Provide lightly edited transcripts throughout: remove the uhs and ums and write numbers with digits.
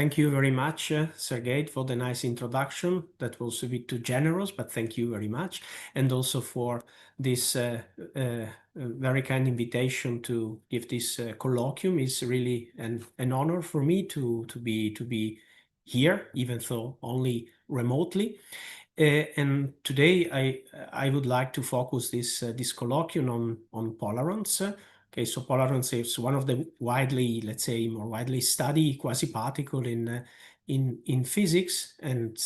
Thank you very much, Sergei, for the nice introduction. That was a bit too generous, but thank you very much. And also for this very kind invitation to give this colloquium. Is really an honor for me to be here, even though only remotely. And today I would like to focus this colloquium on Polarons. Okay, so Polarons is one of the widely, let's say, more widely studied quasi-particle in physics, and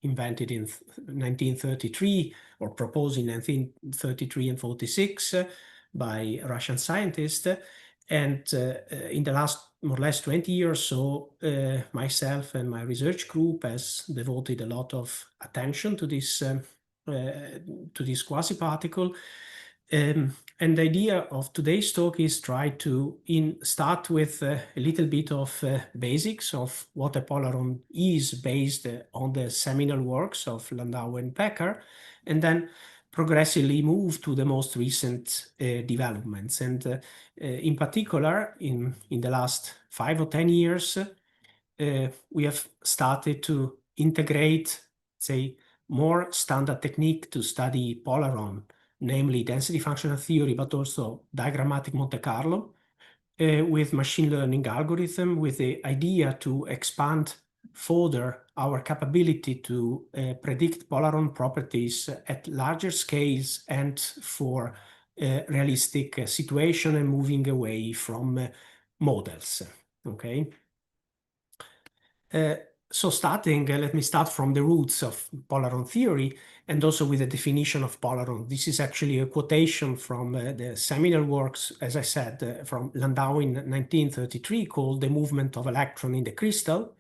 invented in 1933 or proposed in 1933 and 46 by Russian scientists. And in the last more or less 20 years, so myself and my research group has devoted a lot of attention to this quasi-particle. And the idea of today's talk is try to start with a little bit of basics of what a polaron is, based on the seminal works of Landau and Becker, and then progressively move to the most recent developments. And in particular, in the last 5 or 10 years, we have started to integrate, say, more standard technique to study polaron, namely density functional theory, but also diagrammatic Monte Carlo, with machine learning algorithm, with the idea to expand further our capability to predict polaron properties at larger scales and for realistic situation, and moving away from models. Okay. So let me start from the roots of polaron theory, and also with the definition of polaron. This is actually a quotation from the seminal works, as I said, from Landau in 1933, called The Movement of Electron in the Crystal.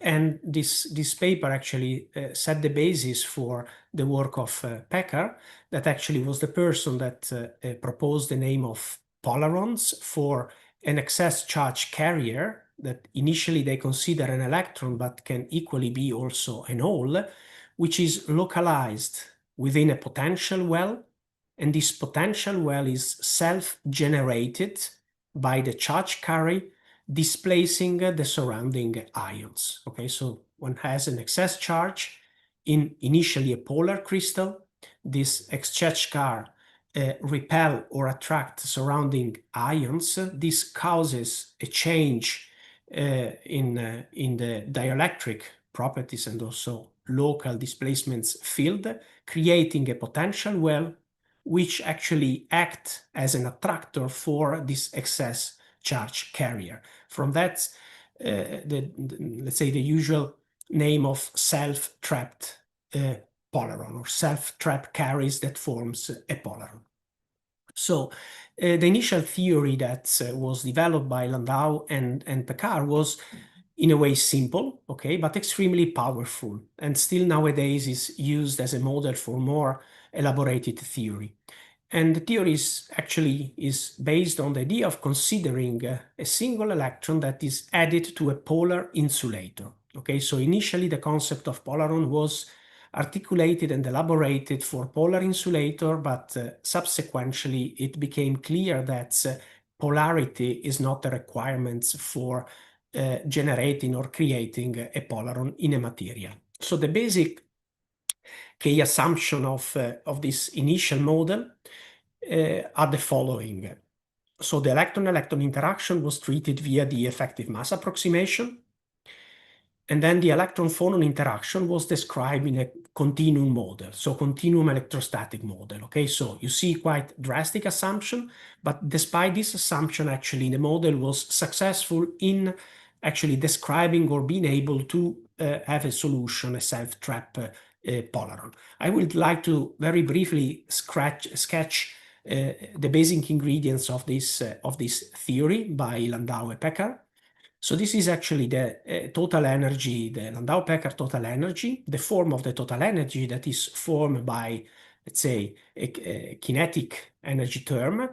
And this paper actually set the basis for the work of Becker, that actually was the person that proposed the name of polarons for an excess charge carrier that initially they consider an electron, but can equally be also an hole, which is localized within a potential well. And this potential well is self-generated by the charge carrier displacing the surrounding ions. Okay, so one has an excess charge in initially a polar crystal. This excess charge repel or attract surrounding ions. This causes a change in the dielectric properties and also local displacements field, creating a potential well which actually act as an attractor for this excess charge carrier. From that, let's say the usual name of self-trapped polaron, or self-trapped carriers that forms a polaron. So the initial theory that was developed by Landau and Picard was in a way simple, okay, but extremely powerful, and still nowadays is used as a model for more elaborated theory. And the theory is based on the idea of considering a single electron that is added to a polar insulator. Okay, so initially the concept of polaron was articulated and elaborated for polar insulator, but subsequently it became clear that polarity is not a requirement for generating or creating a polaron in a material. So the basic key assumption of this initial model are the following. So the electron-electron interaction was treated via the effective mass approximation, and then the electron-phonon interaction was described in a continuum model, so continuum electrostatic model. Okay, so you see quite drastic assumption, but despite this assumption, actually the model was successful in actually describing or being able to have a solution, a self-trap polaron. I would like to very briefly sketch the basic ingredients of this theory by Landau and Becker. So this is actually the total energy, the Landau-Becker total energy, the form of the total energy that is formed by, let's say, a kinetic energy term,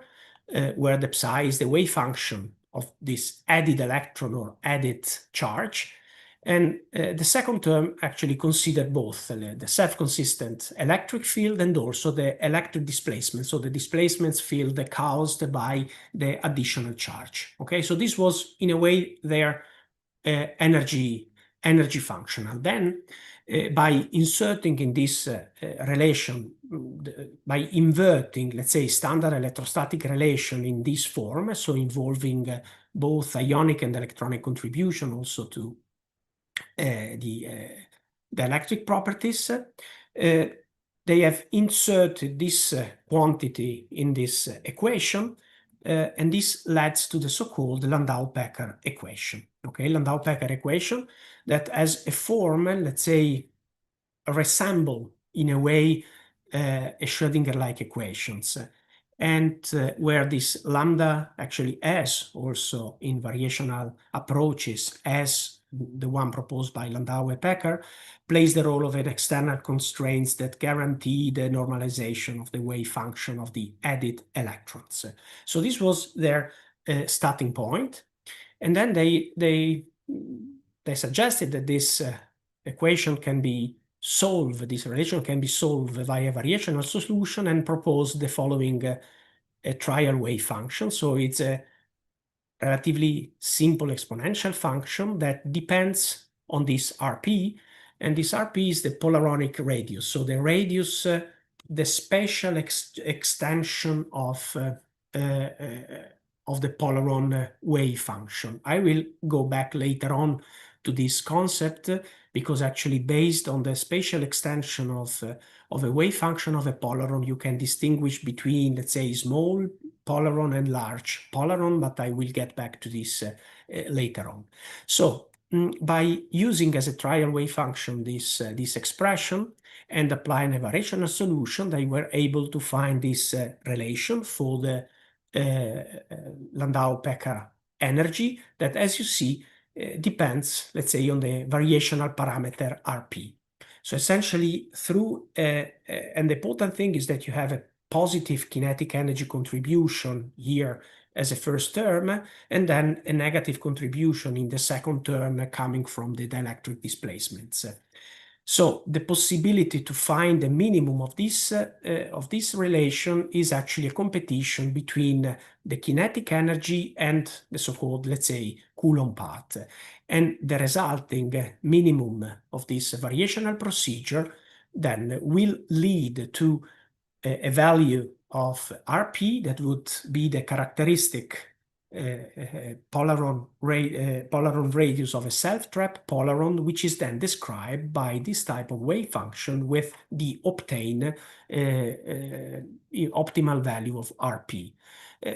where the psi is the wave function of this added electron or added charge. And the second term actually considered both the self-consistent electric field and also the electric displacement, so the displacements field caused by the additional charge. Okay, so this was in a way their energy functional. Then by inserting in this relation, by inverting, let's say, standard electrostatic relation in this form, so involving both ionic and electronic contribution also to the electric properties, they have inserted this quantity in this equation, and this leads to the so-called Landau-Pecker equation. Okay, Landau-Pecker equation that has a form, let's say, resemble in a way a Schrödinger-like equations. And where this lambda actually has also in variational approaches as the one proposed by Landau and Pecker, plays the role of an external constraints that guarantee the normalization of the wave function of the added electrons. So this was their starting point. And then they suggested that this equation can be solved, this relation can be solved via variational solution, and proposed the following a trial wave function. So it's a relatively simple exponential function that depends on this RP, and this RP is the Polaronic radius. So the radius, the spatial extension of the Polaron wave function. I will go back later on to this concept because actually based on the spatial extension of a wave function of a Polaron, you can distinguish between, let's say, small Polaron and large Polaron, but I will get back to this later on. So by using as a trial wave function this expression and applying a variational solution, they were able to find this relation for the Landau-Pecker energy that, as you see, depends, let's say, on the variational parameter Rp. So essentially through, and the important thing is that you have a positive kinetic energy contribution here as a first term, and then a negative contribution in the second term coming from the dielectric displacements. So the possibility to find the minimum of this relation is actually a competition between the kinetic energy and the so-called, let's say, Coulomb path. And the resulting minimum of this variational procedure then will lead to a value of Rp that would be the characteristic Polaron radius of a self-trap Polaron, which is then described by this type of wave function with the obtained optimal value of Rp.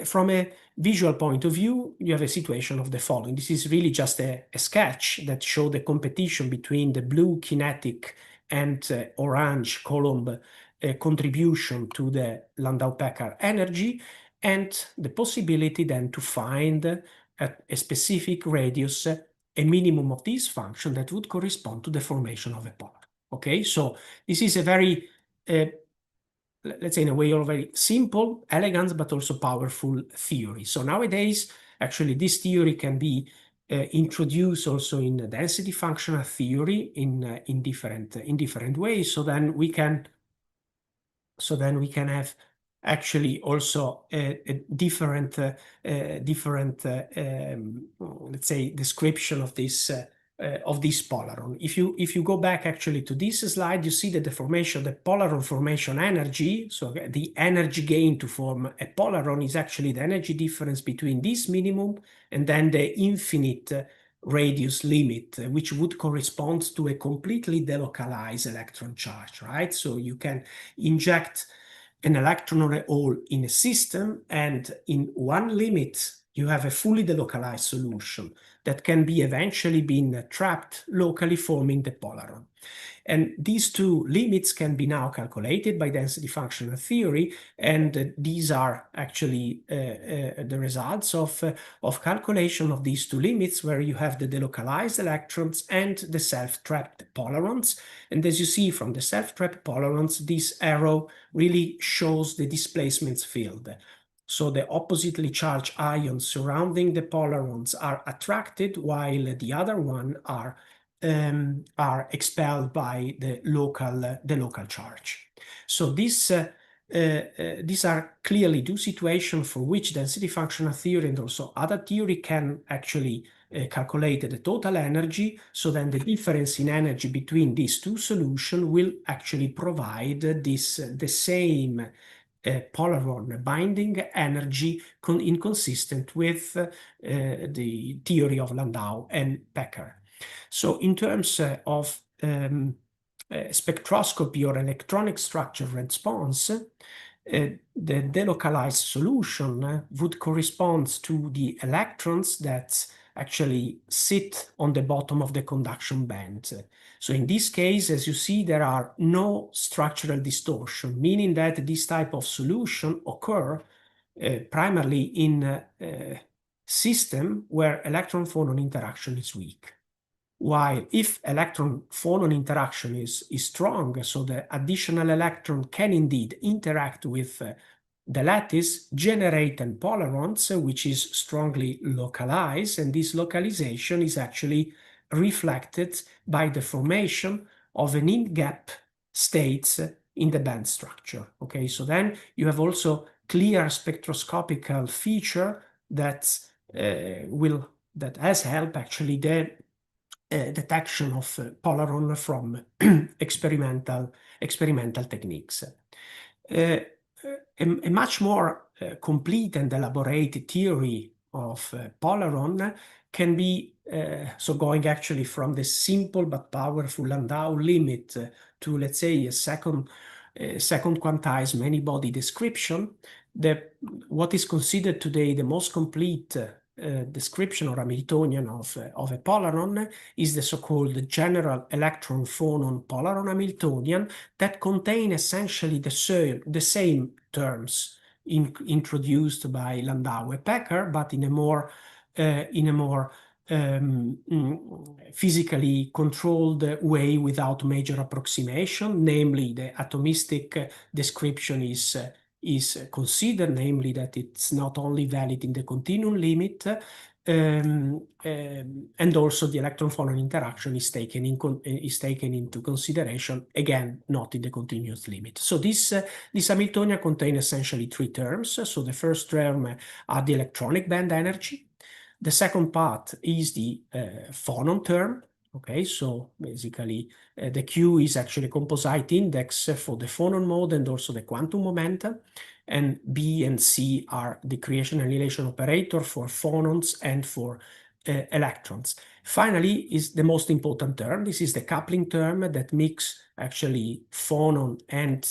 From a visual point of view, you have a situation of the following. This is really just a sketch that shows the competition between the blue kinetic and orange Coulomb contribution to the Landau-Pecker energy, and the possibility then to find at a specific radius a minimum of this function that would correspond to the formation of a polar. Okay, so this is a very, let's say in a way, a very simple, elegant, but also powerful theory. So nowadays, actually, this theory can be introduced also in the density functional theory in different ways. So then we can have actually also a different, let's say, description of this Polaron. If you go back actually to this slide, you see that the Polaron formation energy, so the energy gain to form a Polaron is actually the energy difference between this minimum and then the infinite radius limit, which would correspond to a completely delocalized electron charge, right? So you can inject an electron or a hole in a system, and in one limit, you have a fully delocalized solution that can be eventually been trapped locally, forming the Polaron. And these two limits can be now calculated by density functional theory, and these are actually the results of calculation of these two limits, where you have the delocalized electrons and the self-trapped Polarons. And as you see from the self-trapped Polarons, this arrow really shows the displacements field. So the oppositely charged ions surrounding the Polarons are attracted, while the other one are expelled by the local charge. So these are clearly two situations for which density functional theory and also other theory can actually calculate the total energy. So then the difference in energy between these two solutions will actually provide the same Polaron binding energy inconsistent with the theory of Landau and Becker. So in terms of spectroscopy or electronic structure response, the delocalized solution would correspond to the electrons that actually sit on the bottom of the conduction band. So in this case, as you see, there are no structural distortion, meaning that this type of solution occur primarily in a system where electron-phonon interaction is weak. While if electron-phonon interaction is strong, so the additional electron can indeed interact with the lattice, generate an polarons, which is strongly localized, and this localization is actually reflected by the formation of an in-gap states in the band structure. Okay, so then you have also clear spectroscopical feature that has helped actually the detection of Polaron from experimental techniques. A much more complete and elaborate theory of Polaron can be, so going actually from the simple but powerful Landau limit to, let's say, a second quantized many-body description. What is considered today the most complete description or Hamiltonian of a Polaron is the so-called general electron-phonon Polaron Hamiltonian that contain essentially the same terms introduced by Landau and Becker, but in a more physically controlled way without major approximation. Namely, the atomistic description is considered, namely that it's not only valid in the continuum limit, and also the electron-phonon interaction is taken into consideration, again, not in the continuous limit. So this Hamiltonian contains essentially three terms. So the first term are the electronic band energy. The second part is the phonon term. Okay, so basically the Q is actually a composite index for the phonon mode and also the quantum momentum. And B and C are the creation annihilation operator for phonons and for electrons. Finally is the most important term. This is the coupling term that mix actually phonon and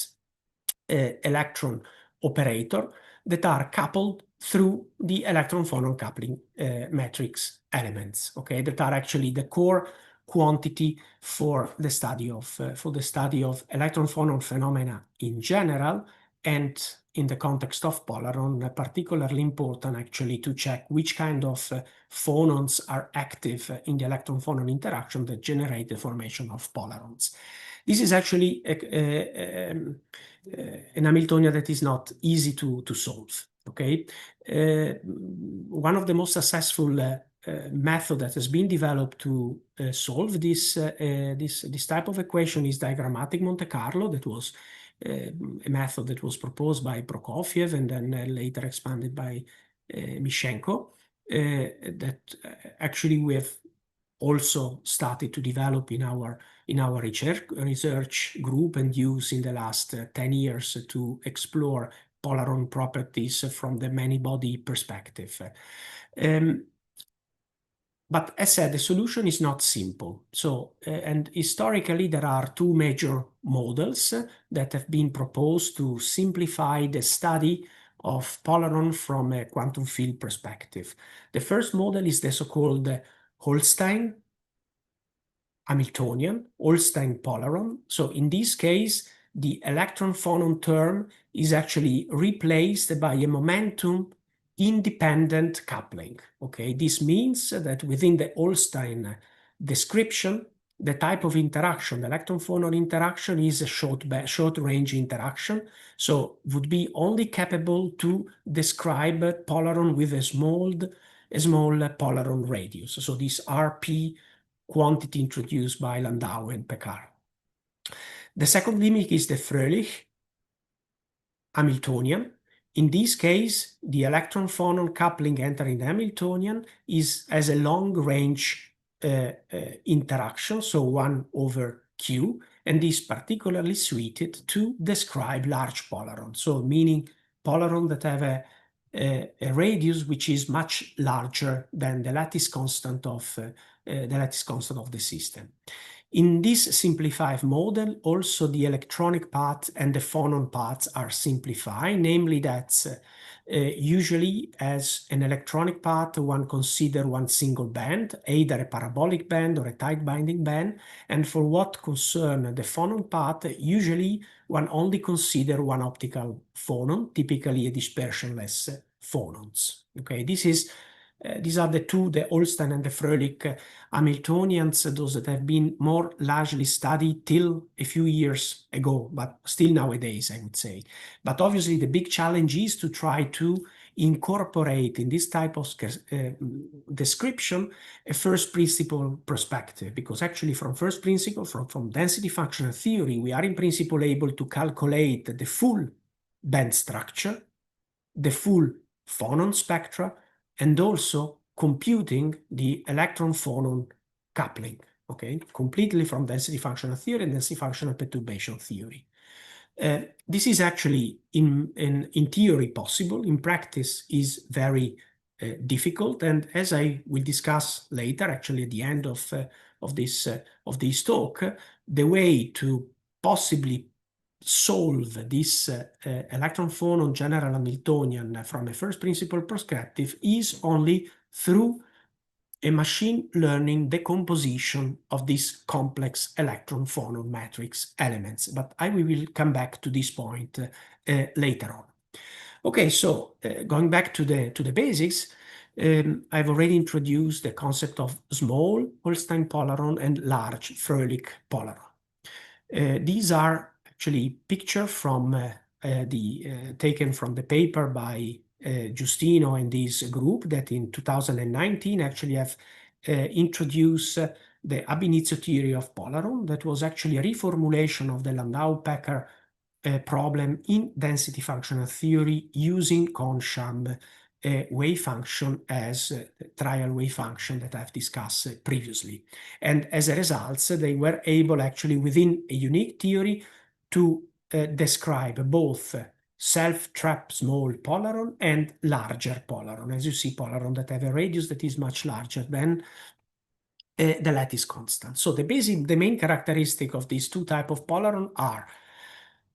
electron operator that are coupled through the electron-phonon coupling matrix elements, okay, that are actually the core quantity for the study of electron-phonon phenomena in general, and in the context of Polaron, particularly important actually to check which kind of phonons are active in the electron-phonon interaction that generate the formation of Polarons. This is actually an Hamiltonian that is not easy to solve. Okay, one of the most successful method that has been developed to solve this type of equation is diagrammatic Monte Carlo. That was a method that was proposed by Prokofiev and then later expanded by Mishenko. That actually we have also started to develop in our research group and use in the last 10 years to explore Polaron properties from the many-body perspective. But as said, the solution is not simple. So, and historically, there are two major models that have been proposed to simplify the study of Polaron from a quantum field perspective. The first model is the so-called Holstein Hamiltonian, Holstein Polaron. So in this case, the electron-phonon term is actually replaced by a momentum-independent coupling. Okay, this means that within the Holstein description, the type of interaction, the electron-phonon interaction, is a short-range interaction, so would be only capable to describe Polaron with a small Polaron radius. So this RP quantity introduced by Landau and Picard. The second limit is the Fröhlich Hamiltonian, in this case, the electron-phonon coupling entering the Hamiltonian has a long-range interaction, so 1 over q, and is particularly suited to describe large polarons, so meaning polarons that have a radius which is much larger than the lattice constant of the system. In this simplified model, also the electronic part and the phonon parts are simplified, namely that usually as an electronic part, one consider one single band, either a parabolic band or a tight binding band, and for what concern the phonon part, usually one only consider one optical phonon, typically a dispersionless phonons. Okay, these are the two, the Holstein and the Fröhlich Hamiltonians, those that have been more largely studied till a few years ago, but still nowadays, I would say. But obviously the big challenge is to try to incorporate in this type of description a first principle perspective, because actually from first principle, from density functional theory, we are in principle able to calculate the full band structure, the full phonon spectra, and also computing the electron-phonon coupling, okay, completely from density functional theory and density functional perturbation theory. This is actually in theory possible. In practice is very difficult, and as I will discuss later, actually at the end of this talk, the way to possibly solve this electron-phonon general Hamiltonian from a first principle perspective is only through a machine learning decomposition of this complex electron-phonon matrix elements. But we will come back to this point later on. Okay, so going back to the basics, I've already introduced the concept of small Holstein polaron and large Fröhlich polaron. These are actually picture from taken from the paper by Giustino and this group that in 2019 actually have introduced the ab initio theory of polaron. That was actually a reformulation of the Landau-Pecker problem in density functional theory using Kohn-Sham wave function as trial wave function that I've discussed previously. And as a result, they were able actually within a unique theory to describe both self-trapped small polaron and larger polaron. As you see, polaron that have a radius that is much larger than the lattice constant. So the main characteristic of these two types of polaron are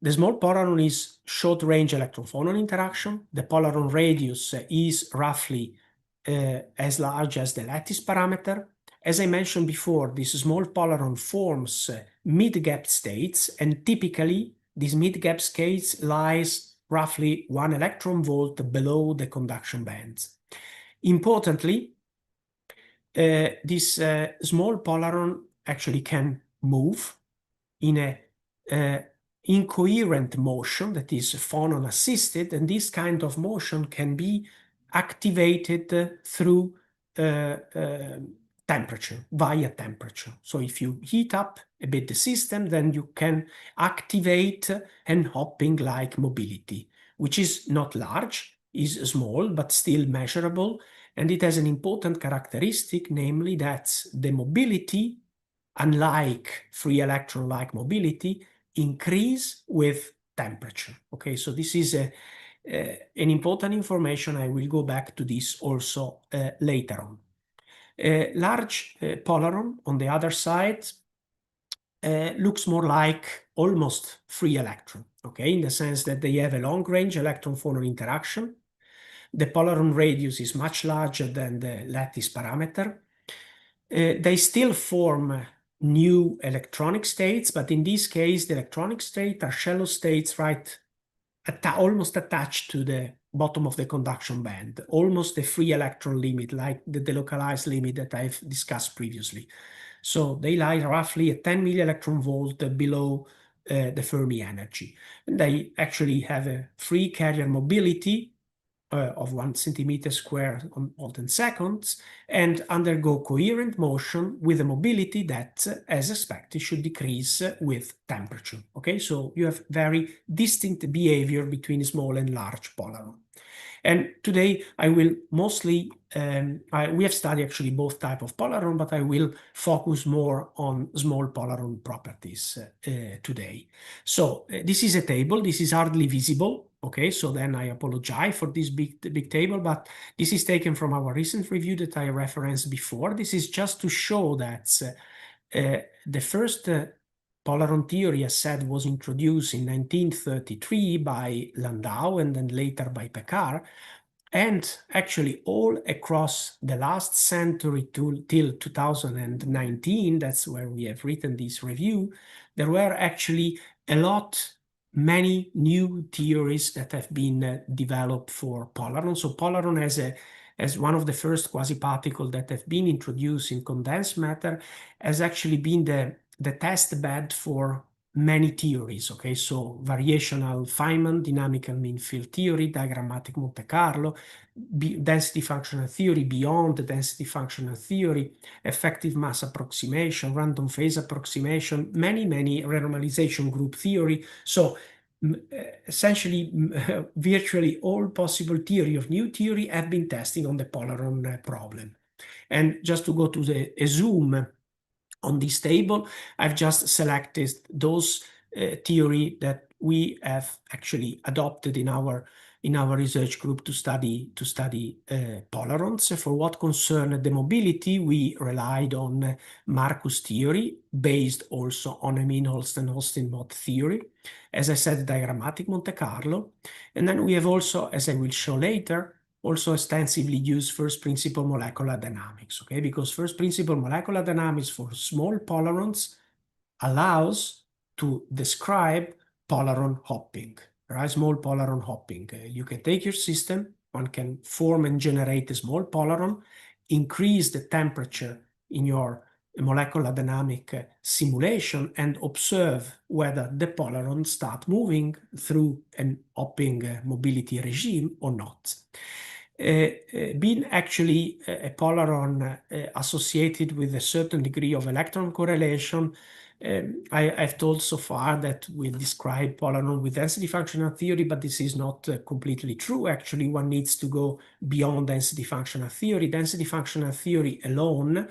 the small polaron is short-range electron-phonon interaction. The polaron radius is roughly as large as the lattice parameter. As I mentioned before, this small polaron forms mid-gap states, and typically these mid-gap states lies roughly 1 electron volt below the conduction bands. Importantly, this small polaron actually can move in a incoherent motion that is phonon assisted, and this kind of motion can be activated through temperature, via temperature. So if you heat up a bit the system, then you can activate an hopping-like mobility, which is not large, is small, but still measurable, and it has an important characteristic, namely that the mobility, unlike free electron-like mobility, increase with temperature. Okay, so this is an important information. I will go back to this also later on. Large polaron, on the other side, looks more like almost free electron, okay, in the sense that they have a long-range electron-phonon interaction. The polaron radius is much larger than the lattice parameter. They still form new electronic states, but in this case, the electronic states are shallow states almost attached to the bottom of the conduction band, almost a free electron limit, like the delocalized limit that I've discussed previously. So they lie roughly at 10 milli-electron volt below the Fermi energy. And they actually have a free carrier mobility of 1 centimeter square on Newton seconds and undergo coherent motion with a mobility that, as expected, should decrease with temperature. Okay, so you have very distinct behavior between small and large polaron. And today I will mostly, we have studied actually both type of polaron, but I will focus more on small polaron properties today. So this is a table, this is hardly visible. Okay, so then I apologize for this big table, but this is taken from our recent review that I referenced before. This is just to show that the first Polaron theory, as said, was introduced in 1933 by Landau and then later by Picard. And actually all across the last century till 2019, that's where we have written this review, there were actually many new theories that have been developed for Polaron. So Polaron as one of the first quasi-particles that have been introduced in condensed matter has actually been the test bed for many theories. Okay, so variational Feynman, dynamical mean field theory, diagrammatic Monte Carlo, density functional theory, beyond the density functional theory, effective mass approximation, random phase approximation, many renormalization group theory. So essentially, virtually all possible theory of new theory have been testing on the Polaron problem. And just to go to a zoom on this table, I've just selected those theory that we have actually adopted in our research group to study Polarons. For what concerned the mobility, we relied on Marcus theory, based also on Emin-Holst and Holstein-Mott theory. As I said, diagrammatic Monte Carlo. And then we have also, as I will show later, also extensively use first principle molecular dynamics, okay? Because first principle molecular dynamics for small polarons allows to describe polaron hopping, right? Small polaron hopping. You can take your system, one can form and generate a small polaron, increase the temperature in your molecular dynamic simulation and observe whether the polaron start moving through an hopping mobility regime or not. Being actually a polaron associated with a certain degree of electron correlation, I've told so far that we describe polaron with density functional theory, but this is not completely true. Actually, one needs to go beyond density functional theory. Density functional theory alone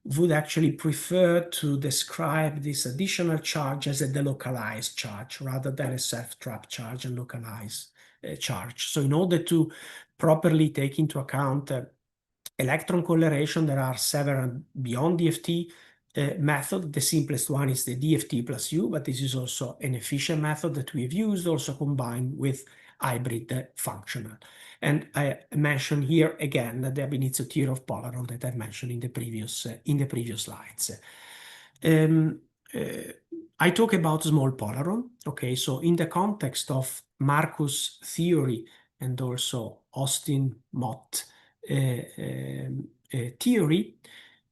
would actually prefer to describe this additional charge as a delocalized charge rather than a self-trapped charge and localized charge. So in order to properly take into account electron coloration, there are several beyond DFT method. The simplest one is the DFT plus U, but this is also an efficient method that we've used, also combined with hybrid functional. And I mentioned here again the ab initio theory of polaron that I mentioned in the previous slides. I talk about small polaron. Okay, so in the context of Marcus theory and also Austin-Mott theory,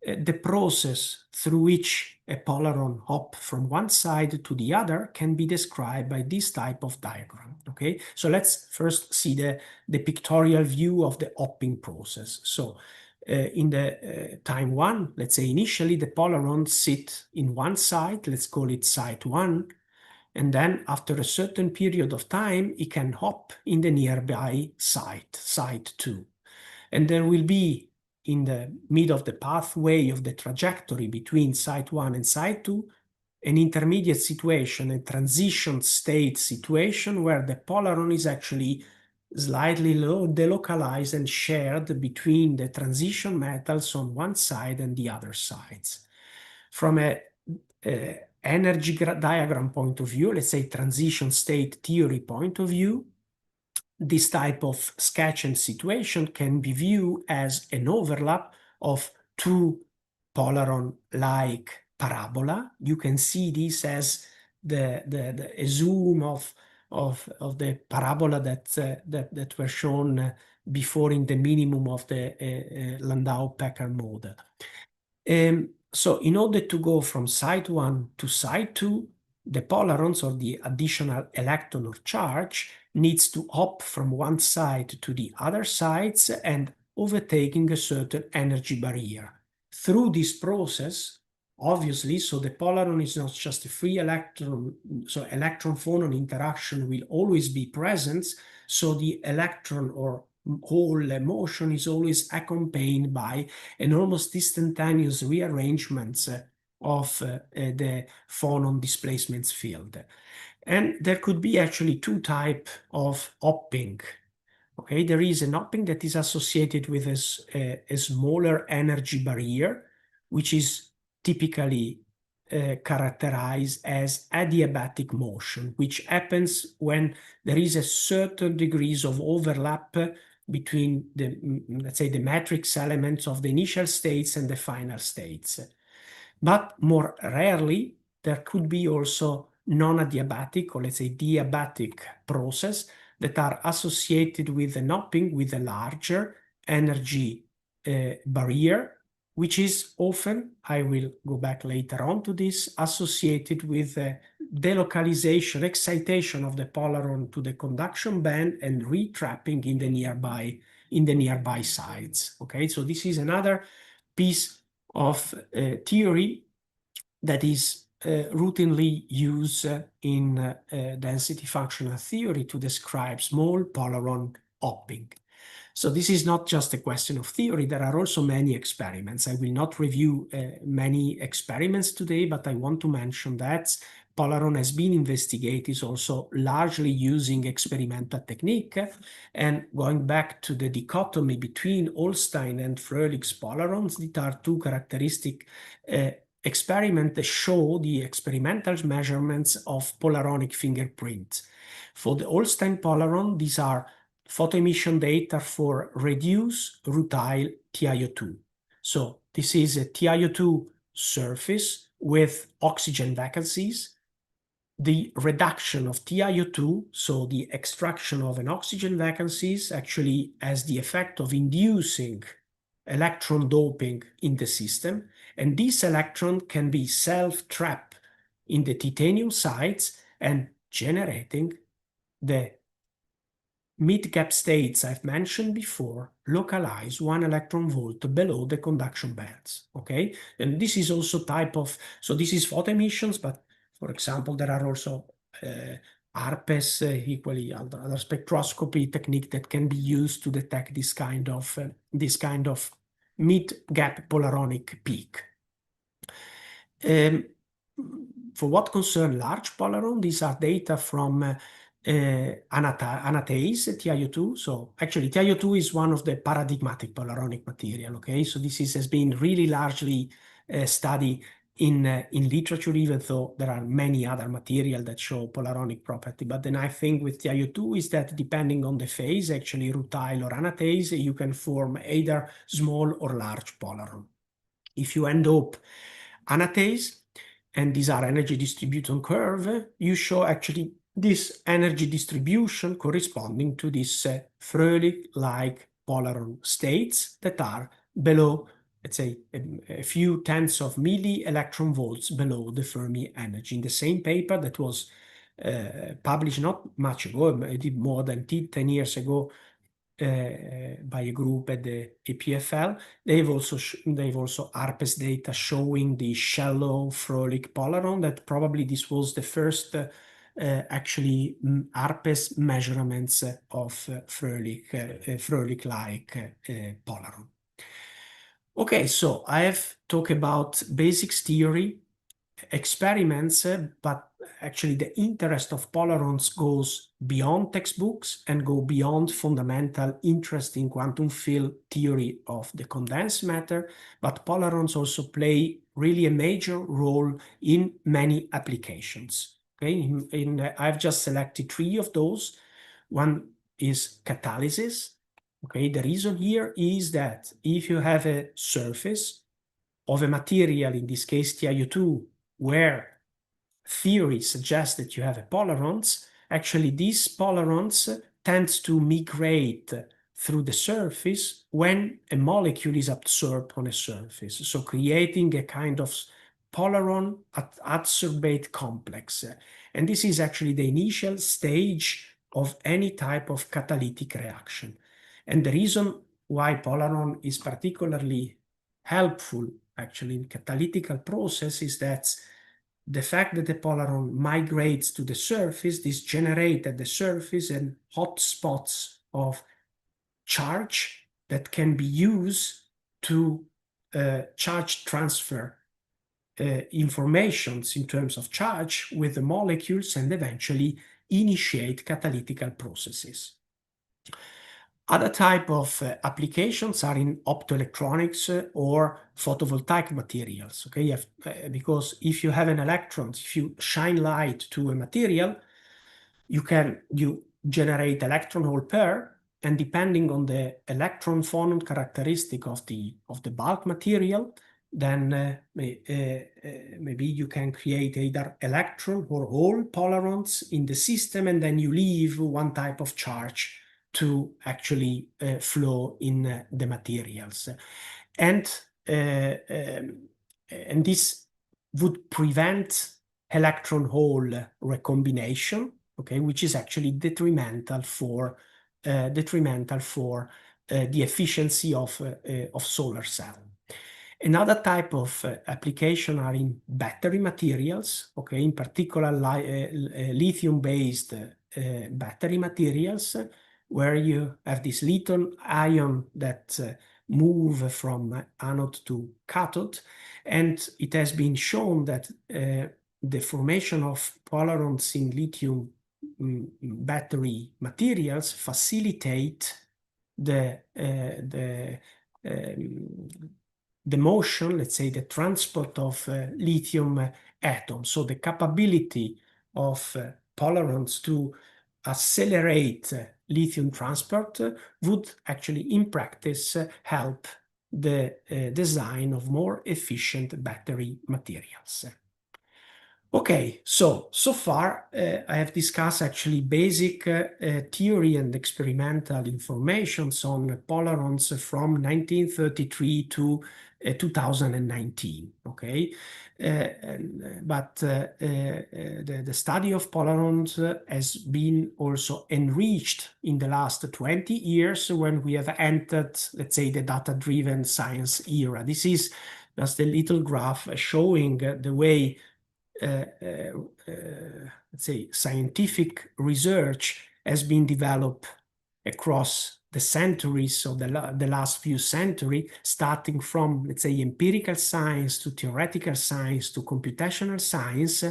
the process through which a polaron hop from one side to the other can be described by this type of diagram. Okay, so let's first see the pictorial view of the hopping process. So in the time one, let's say initially the polarons sit in one site, let's call it site one, and then after a certain period of time, it can hop in the nearby site 2. And there will be in the mid of the pathway of the trajectory between site 1 and site 2, an intermediate situation, a transition state situation where the polaron is actually slightly delocalized and shared between the transition metals on one side and the other sides. From a energy diagram point of view, let's say transition state theory point of view, this type of sketch and situation can be viewed as an overlap of two polaron-like parabola. You can see this as a zoom of the parabola that were shown before in the minimum of the Landau-Peccar model. So in order to go from site 1 to site 2, the polarons, or the additional electron or charge, needs to hop from one side to the other sides and overtaking a certain energy barrier. Through this process, obviously, so the polaron is not just a free electron, so electron-phonon interaction will always be present, so the electron or whole motion is always accompanied by an almost instantaneous rearrangement of the phonon displacement field. And there could be actually two types of hopping. Okay, there is an hopping that is associated with a smaller energy barrier, which is typically characterized as adiabatic motion, which happens when there is a certain degrees of overlap between the, let's say, the matrix elements of the initial states and the final states. But more rarely, there could be also non-adiabatic, or let's say diabatic process that are associated with an hopping with a larger energy barrier, which is often, I will go back later on to this, associated with delocalization, excitation of the polaron to the conduction band and retrapping in the nearby sides. Okay, so this is another piece of theory that is routinely used in density functional theory to describe small polaron hopping. So this is not just a question of theory. There are also many experiments. I will not review many experiments today, but I want to mention that polaron has been investigated also largely using experimental technique. And going back to the dichotomy between Holstein and Fröhlich's polarons, these are two characteristic experiments that show the experimental measurements of polaronic fingerprint. For the Holstein polaron, these are photoemission data for reduced rutile TiO2. So this is a TiO2 surface with oxygen vacancies. The reduction of TiO2, so the extraction of an oxygen vacancies, actually has the effect of inducing electron doping in the system, and this electron can be self-trapped in the titanium sites and generating the mid-gap states I've mentioned before, localize 1 electron volt below the conduction bands, okay? And this is also type of, so this is photoemissions, but for example, there are also ARPES, equally other spectroscopy technique that can be used to detect this kind of mid-gap polaronic peak. For what concern large polaron, these are data from anatase, TiO2. So actually TiO2 is one of the paradigmatic polaronic material, okay? So this has been really largely studied in literature, even though there are many other material that show polaronic property. But the nice thing with TiO2 is that depending on the phase, actually rutile or anatase, you can form either small or large polaron. If you end up anatase, and these are energy distribution curve, you show actually this energy distribution corresponding to this Fröhlich-like polaron states that are below, let's say, a few tenths of milli-electron volts below the Fermi energy. In the same paper that was published not much ago, I did more than 10 years ago, by a group at the EPFL. They've also ARPES data showing the shallow Fröhlich polaron, that probably this was the first actually ARPES measurements of Fröhlich-like polaron. Okay, so I have talked about basics theory, experiments, but actually the interest of polarons goes beyond textbooks and go beyond fundamental interest in quantum field theory of the condensed matter, but polarons also play really a major role in many applications. Okay, I've just selected 3 of those. One is catalysis. Okay, the reason here is that if you have a surface of a material, in this case TiO2, where theory suggests that you have a polarons, actually these polarons tends to migrate through the surface when a molecule is absorbed on a surface, so creating a kind of Polaron adsorbate complex. And this is actually the initial stage of any type of catalytic reaction. And the reason why Polaron is particularly helpful actually in catalytic process is that the fact that the Polaron migrates to the surface, this generates at the surface and hot spots of charge that can be used to charge transfer informations in terms of charge with the molecules and eventually initiate catalytic processes. Other type of applications are in optoelectronics or photovoltaic materials. Okay, because if you have an electron, if you shine light to a material, you generate electron hole pair, and depending on the electron phonon characteristic of the bulk material, then maybe you can create either electron or hole polarons in the system, and then you leave one type of charge to actually flow in the materials. And this would prevent electron hole recombination, okay, which is actually detrimental for the efficiency of solar cell. Another type of application are in battery materials, okay, in particular lithium-based battery materials, where you have this lithium ion that move from anode to cathode, and it has been shown that the formation of polarons in lithium battery materials facilitate the motion, let's say the transport of lithium atoms. So the capability of polarons to accelerate lithium transport would actually in practice help the design of more efficient battery materials. Okay, so far I have discussed actually basic theory and experimental informations on polarons from 1933 to 2019, okay? But the study of polarons has been also enriched in the last 20 years when we have entered, let's say, the data-driven science era. This is just a little graph showing the way let's say, scientific research has been developed across the centuries, so the last few centuries, starting from, let's say, empirical science to theoretical science to computational science,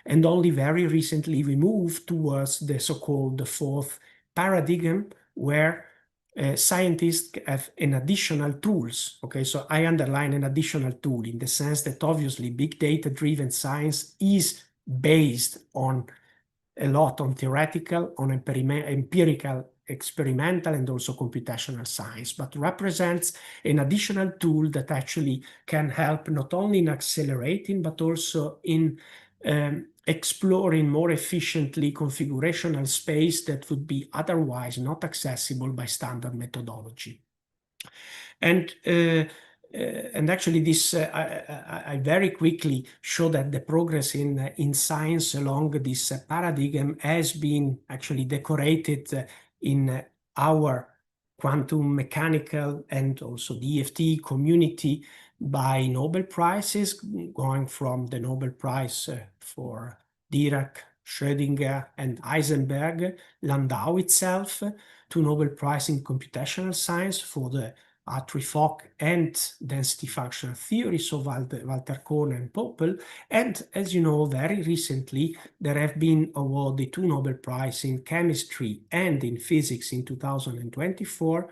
and only very recently we moved towards the so-called fourth paradigm, where scientists have an additional tools. Okay, so I underline an additional tool in the sense that obviously big data driven science is based on a lot on theoretical, on empirical, experimental, and also computational science, but represents an additional tool that actually can help not only in accelerating, but also in exploring more efficiently configurational space that would be otherwise not accessible by standard methodology. And actually this, I very quickly show that the progress in science along this paradigm has been actually decorated in our quantum mechanical and also DFT community by Nobel Prizes, going from the Nobel Prize for Dirac, Schrödinger, and Heisenberg, Landau itself, to Nobel Prize in computational science for the Hartree-Fock and density functional theory, so Walter Kohn and Poppel. And as you know, very recently, there have been awarded 2 Nobel Prizes in chemistry and in physics in 2024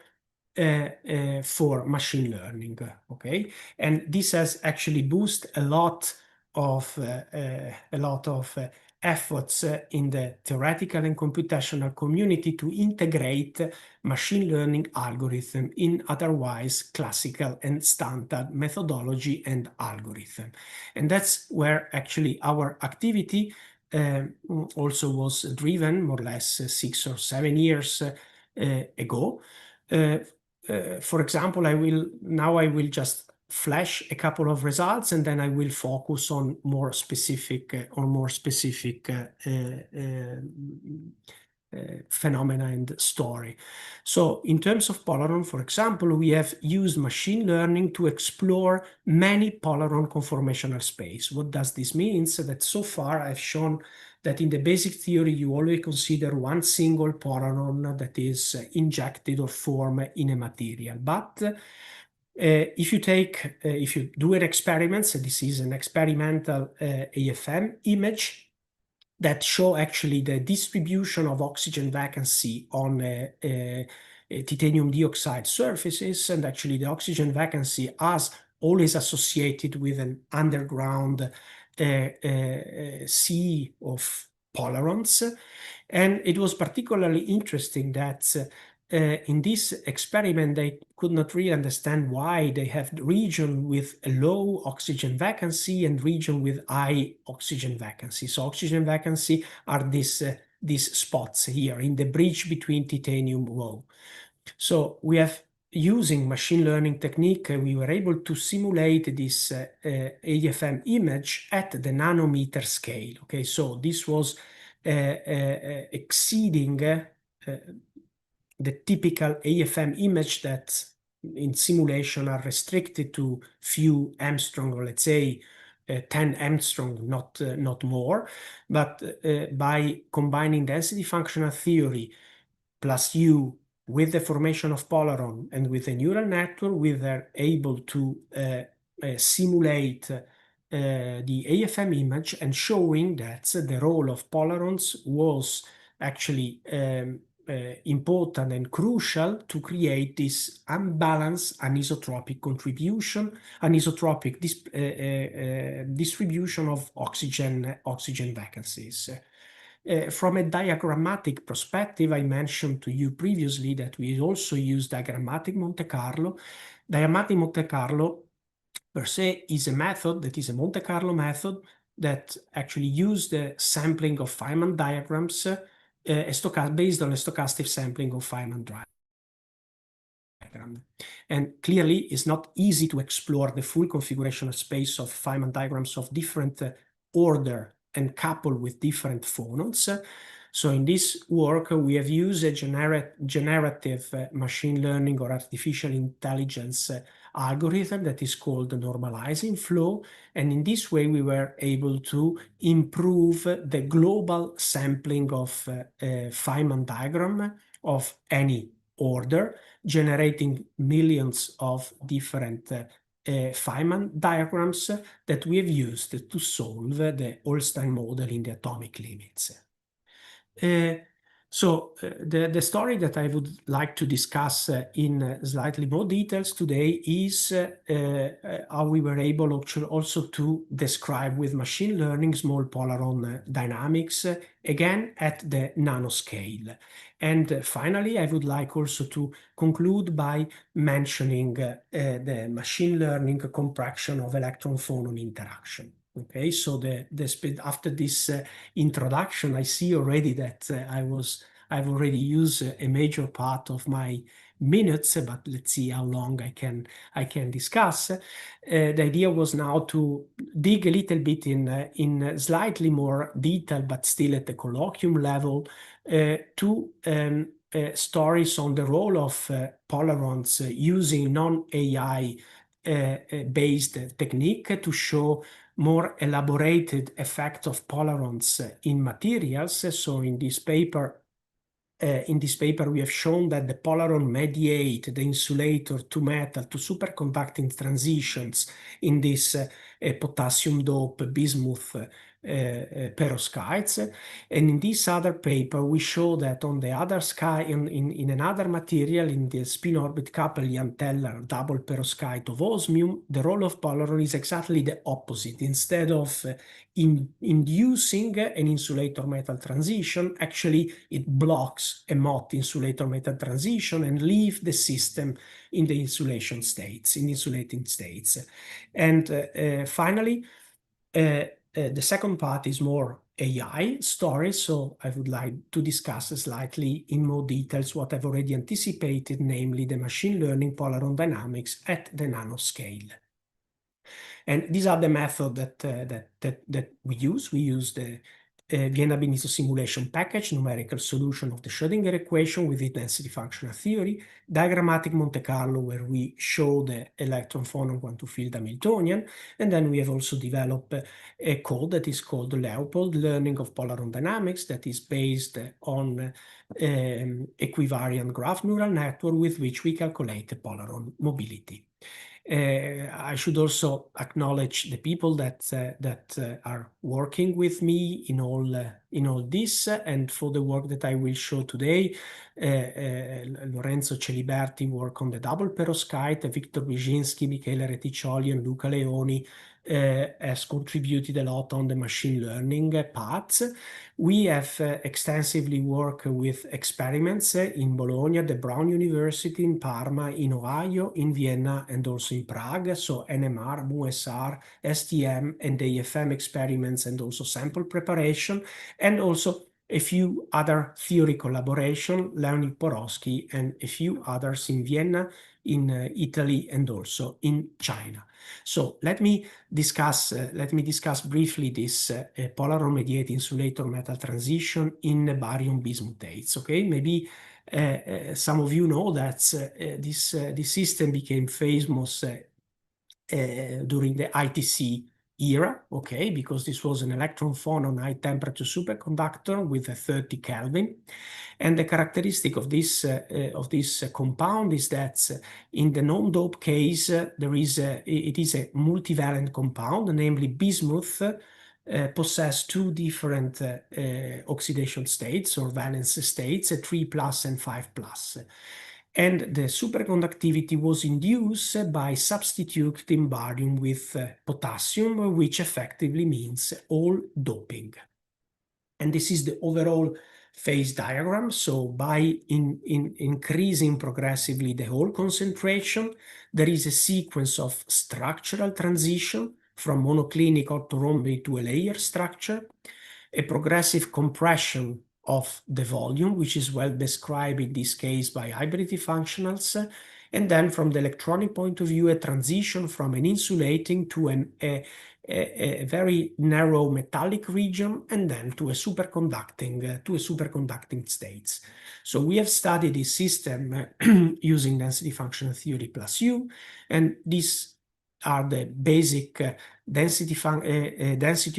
for machine learning, okay? And this has actually boosted a lot of efforts in the theoretical and computational community to integrate machine learning algorithm in otherwise classical and standard methodology and algorithm. And that's where actually our activity also was driven more or less 6 or 7 years ago. For example, I will just flash a couple of results, and then I will focus on more specific phenomena and story. So in terms of Polaron, for example, we have used machine learning to explore many Polaron conformational space. What does this mean? So that so far I've shown that in the basic theory, you always consider one single Polaron that is injected or formed in a material. But if you do an experiment, so this is an experimental AFM image that show actually the distribution of oxygen vacancy on titanium dioxide surfaces, and actually the oxygen vacancy is always associated with an underground sea of Polarons. And it was particularly interesting that in this experiment, they could not really understand why they have region with a low oxygen vacancy and region with high oxygen vacancy. So oxygen vacancy are these spots here in the bridge between titanium row. So we have, using machine learning technique, we were able to simulate this AFM image at the nanometer scale. Okay, so this was exceeding the typical AFM image that in simulation are restricted to few Armstrong, or let's say 10 Armstrong, not more. But by combining density functional theory plus U with the formation of Polaron and with a neural network, we were able to simulate the AFM image, and showing that the role of Polarons was actually important and crucial to create this unbalanced anisotropic distribution of oxygen vacancies. From a diagrammatic perspective, I mentioned to you previously that we also use diagrammatic Monte Carlo. Diagrammatic Monte Carlo per se is a method that is a Monte Carlo method that actually uses the sampling of Feynman diagrams based on a stochastic sampling of Feynman diagram. And clearly, it's not easy to explore the full configurational space of Feynman diagrams of different order and coupled with different phonons. So in this work, we have used a generative machine learning or artificial intelligence algorithm that is called the normalizing flow. And in this way, we were able to improve the global sampling of Feynman diagram of any order, generating millions of different Feynman diagrams that we have used to solve the Holstein model in the atomic limits. The story that I would like to discuss in slightly more details today is how we were able also to describe with machine learning small Polaron dynamics, again at the nanoscale. And finally, I would like also to conclude by mentioning the machine learning compression of electron-phonon interaction. Okay, so after this introduction, I see already that I've already used a major part of my minutes, but let's see how long I can discuss. The idea was now to dig a little bit in slightly more detail, but still at the colloquium level, to stories on the role of Polarons using non-AI based technique to show more elaborated effect of Polarons in materials. So in this paper, we have shown that the Polaron mediate the insulator to metal to superconducting transitions in this potassium dope bismuth perovskites. And in this other paper, we show that on the other sky, in another material, in the spin orbit coupled Jahn-Teller double perovskite of osmium, the role of Polaron is exactly the opposite. Instead of inducing an insulator metal transition, actually it blocks a MOT insulator metal transition and leave the system in the insulating states. And finally, the second part is more AI story, so I would like to discuss slightly in more details what I've already anticipated, namely the machine learning Polaron dynamics at the nanoscale. And these are the methods that we use. We use the Vienna-Benito simulation package, numerical solution of the Schrödinger equation with the density functional theory, diagrammatic Monte Carlo, where we show the electron phonon quantum field Hamiltonian, and then we have also developed a code that is called Leopold Learning of Polaron Dynamics, that is based on equivariant graph neural network with which we calculate the Polaron mobility. I should also acknowledge the people that are working with me in all this, and for the work that I will show today. Lorenzo Celiberti work on the double perovskite, Victor Brzezinski, Michele Reticcioli, and Luca Leoni has contributed a lot on the machine learning paths. We have extensively worked with experiments in Bologna, the Brown University, in Parma, in Ohio, in Vienna, and also in Prague. So NMR, MUSR, STM, and AFM experiments, and also sample preparation, and also a few other theory collaboration, Leonid Porosky, and a few others in Vienna, in Italy, and also in China. So let me discuss briefly this Polaron-mediated insulator metal transition in barium bismuthates. Okay, maybe some of you know that this system became famous during the ITC era, okay, because this was an electron phonon high temperature superconductor with a 30 Kelvin. And the characteristic of this compound is that in the non-dope case, it is a multivalent compound, namely bismuth possess two different oxidation states or valence states, a 3+ and 5+. And the superconductivity was induced by substituting barium with potassium, which effectively means all doping. And this is the overall phase diagram. So by increasing progressively the whole concentration, there is a sequence of structural transition from monoclinic orthorhombic to a layer structure, a progressive compression of the volume, which is well described in this case by hybridity functionals, and then from the electronic point of view, a transition from an insulating to a very narrow metallic region, and then to a superconducting states. So we have studied this system using density functional theory plus U, and these are the basic density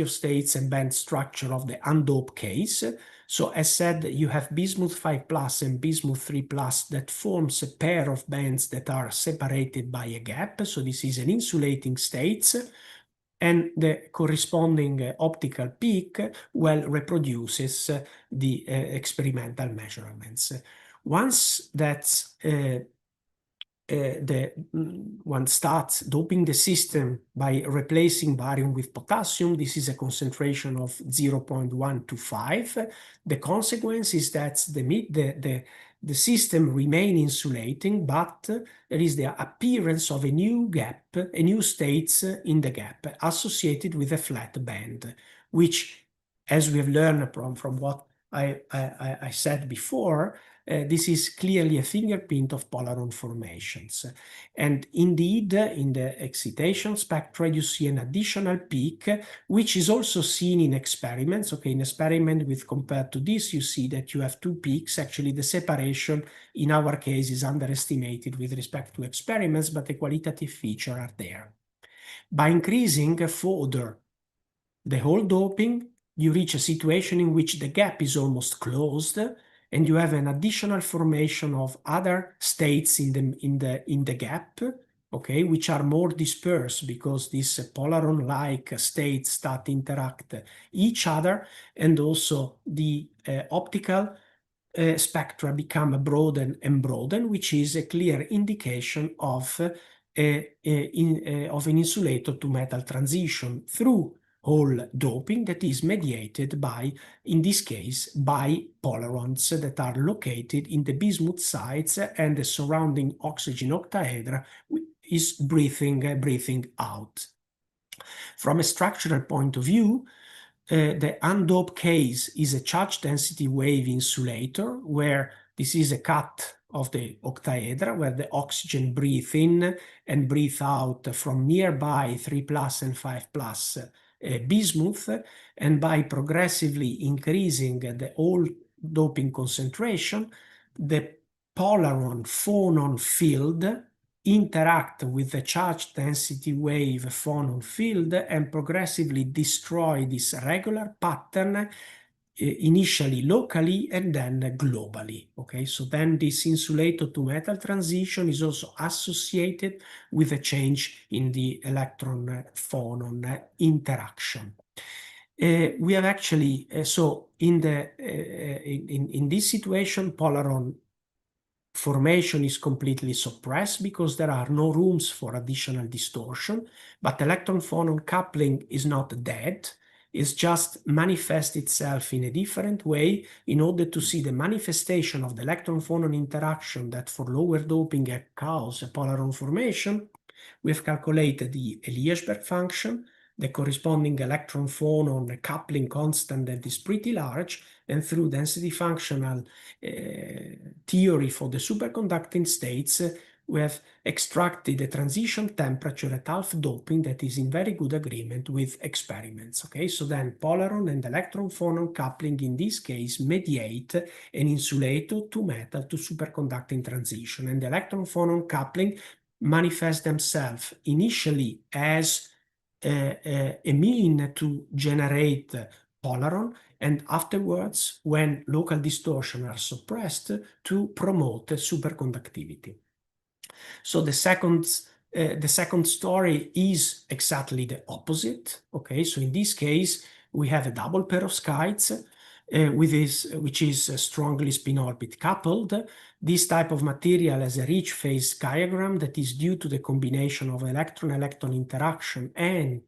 of states and band structure of the undoped case. So as said, you have bismuth 5+ and bismuth 3+ that forms a pair of bands that are separated by a gap. So this is an insulating states, and the corresponding optical peak well reproduces the experimental measurements. Once that's one starts doping the system by replacing barium with potassium, this is a concentration of 0.125. The consequence is that the system remains insulating, but there is the appearance of a new gap, a new states in the gap associated with a flat band, which, as we have learned from what I said before, this is clearly a fingerprint of Polaron formations. And indeed, in the excitation spectra, you see an additional peak, which is also seen in experiments. Okay, in experiment with compared to this, you see that you have two peaks. Actually, the separation in our case is underestimated with respect to experiments, but the qualitative features are there. By increasing further the whole doping, you reach a situation in which the gap is almost closed, and you have an additional formation of other states in the gap, okay, which are more dispersed because these Polaron-like states start to interact each other, and also the optical spectra become broadened and broadened, which is a clear indication of an insulator to metal transition through Hall doping that is mediated by, in this case, by Polarons that are located in the bismuth sites, and the surrounding oxygen octaedra is breathing out. From a structural point of view, the undoped case is a charge density wave insulator, where this is a cut of the octaedra, where the oxygen breathe in and breathe out from nearby 3 plus and 5 plus bismuth, and by progressively increasing the whole doping concentration, the Polaron-phonon field interact with the charge density wave phonon field and progressively destroy this regular pattern, initially locally and then globally. Okay, so then this insulator to metal transition is also associated with a change in the electron phonon interaction. We have actually, so in this situation, Polaron formation is completely suppressed because there are no rooms for additional distortion, but electron phonon coupling is not dead. It's just manifests itself in a different way in order to see the manifestation of the electron phonon interaction that for lower doping cause a Polaron formation. We've calculated the Eliashberg function. The corresponding electron phonon coupling constant that is pretty large, and through density functional theory for the superconducting states, we have extracted the transition temperature at half doping that is in very good agreement with experiments. Okay, so then Polaron and electron phonon coupling in this case mediate an insulator to metal to superconducting transition, and the electron phonon coupling manifest themselves initially as a mean to generate Polaron, and afterwards, when local distortion are suppressed, to promote superconductivity. So the second story is exactly the opposite. Okay, so in this case, we have a double perovskites which is strongly spin orbit coupled. This type of material has a rich phase diagram that is due to the combination of electron-electron interaction and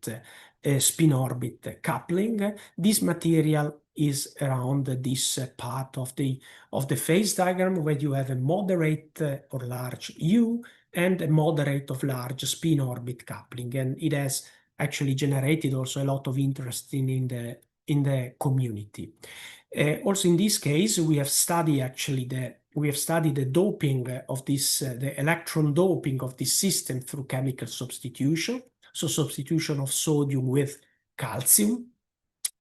spin orbit coupling. This material is around this part of the phase diagram where you have a moderate or large U and a moderate of large spin orbit coupling, and it has actually generated also a lot of interest in the community. Also in this case, we have studied the doping of this, the electron doping of this system through chemical substitution. So substitution of sodium with calcium.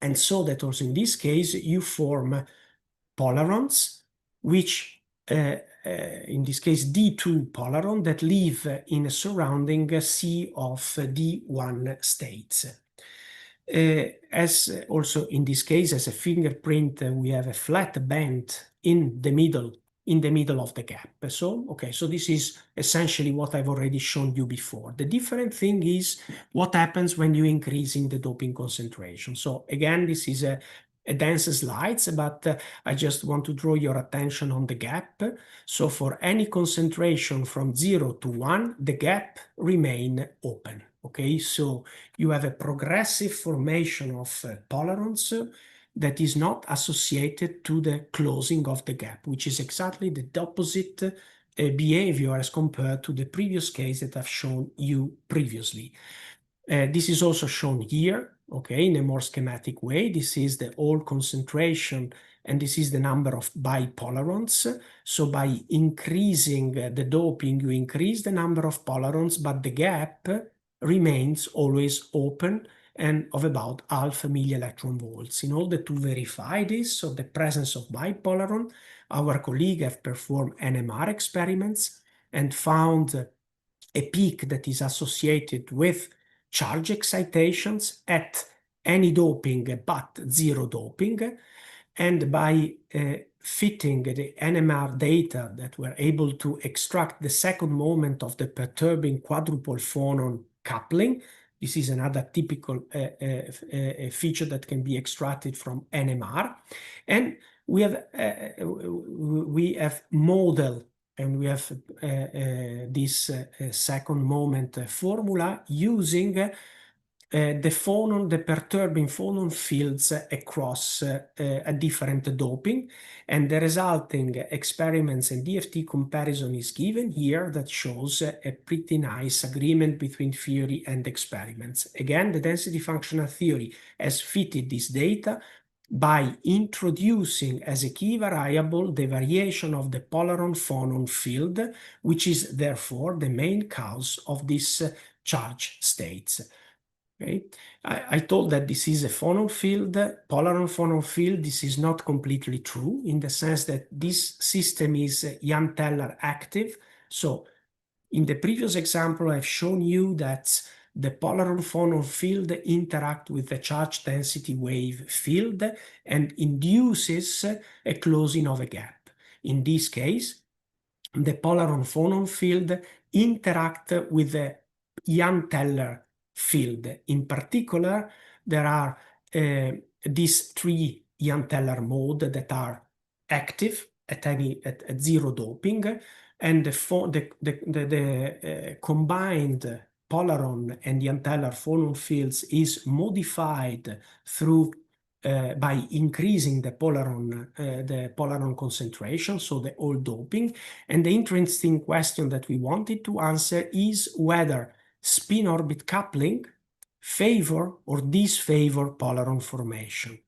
And so that also in this case, you form Polarons, which in this case D2 Polaron that live in a surrounding sea of D1 states. As also in this case, as a fingerprint, we have a flat band in the middle of the gap. So, okay, so this is essentially what I've already shown you before. The different thing is what happens when you increase in the doping concentration. So again, this is a dense slides, but I just want to draw your attention on the gap. So for any concentration from 0 to 1, the gap remain open. Okay, so you have a progressive formation of Polarons that is not associated to the closing of the gap, which is exactly the opposite behavior as compared to the previous case that I've shown you previously. This is also shown here, okay, in a more schematic way. This is the whole concentration, and this is the number of bipolarons. So by increasing the doping, you increase the number of polarons, but the gap remains always open and of about half a milli-electron volts. In order to verify this, so the presence of bipolaron, our colleague have performed NMR experiments and found a peak that is associated with charge excitations at any doping but zero doping. And by fitting the NMR data that were able to extract the second moment of the perturbing quadruple phonon coupling, this is another typical feature that can be extracted from NMR. And we have modeled and we have this second moment formula using the perturbing phonon fields across a different doping, and the resulting experiments and DFT comparison is given here that shows a pretty nice agreement between theory and experiments. Again, the density functional theory has fitted this data by introducing as a key variable the variation of the Polaron-phonon field, which is therefore the main cause of these charge states. Okay. I told that this is a phonon field, Polaron-phonon field. This is not completely true in the sense that this system is Jahn-Teller active. So in the previous example, I've shown you that the Polaron-phonon field interact with the charge density wave field and induces a closing of a gap. In this case, the Polaron-phonon field interact with the Jahn-Teller field. In particular, there are these three Jahn-Teller modes that are active at zero doping, and the combined Polaron and Jahn-Teller phonon fields is modified through by increasing the Polaron concentration, so the all doping. And the interesting question that we wanted to answer is whether spin-orbit coupling favor or disfavor Polaron formation.